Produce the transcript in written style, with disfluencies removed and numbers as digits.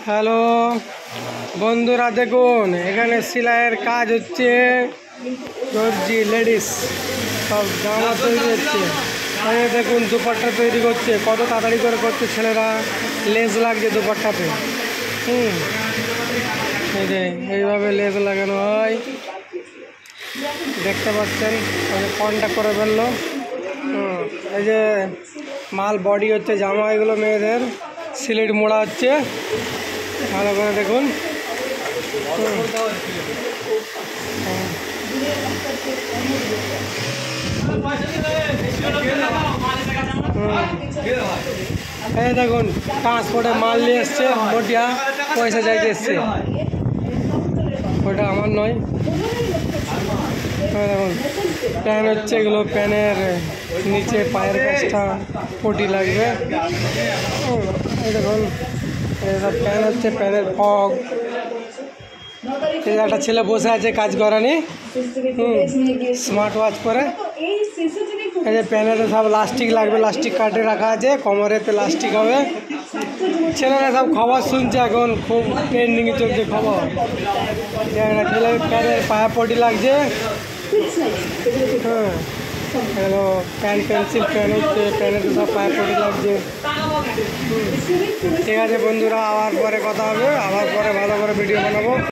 Hello বন্ধুরা, দেখুন এখানে সেলাইয়ের কাজ হচ্ছে। দর্জি লেডিস সব জামা তৈরি হচ্ছে। দেখুন দুপাট্টা তৈরি করছে, কত তাড়াতাড়ি করে করছে ছেলেরা। লেস লাগছে দুপাট্টাতে। এই যে এইভাবে লেস লাগানো হয়, দেখতে পাচ্ছেন। কন্ট্যাক্ট করে ফেললো। এই যে মাল বডি হচ্ছে, জামা এগুলো মেয়েদের সিলেট মোড়া হচ্ছে। ভালো করে দেখুন। এই দেখুন ট্রান্সপোর্টে মাল নিয়ে এসছে, মোটিয়া পয়সা চাইতে এসছে। ওটা আমার নয়। দেখুন প্যান হচ্ছে, এগুলো প্যানের নিচে পায়ের কাছটা পটি লাগবে। এই দেখুন প্যান হচ্ছে, প্যানের ফগ। একটা ছেলে বসে আছে কাজ করানি, স্মার্ট ওয়াচ পরে। এই যে প্যানেতে সব লাস্টিক লাগবে, লাস্টিক কাটে রাখা আছে, কোমরেতে লাস্টিক হবে। ছেলেরা সব খবর শুনছে, এখন খুব ট্রেন্ডিংয়ে চলছে খবর। ছেলে প্যানের পায়ে পটি লাগছে। এগুলো প্যান পেন্সিল প্যান হচ্ছে, প্যানেতে সব পায়ে পটি লাগছে। ঠিক আছে বন্ধুরা, আবার পরে কথা হবে, আবার পরে ভালো করে ভিডিও বানাবো।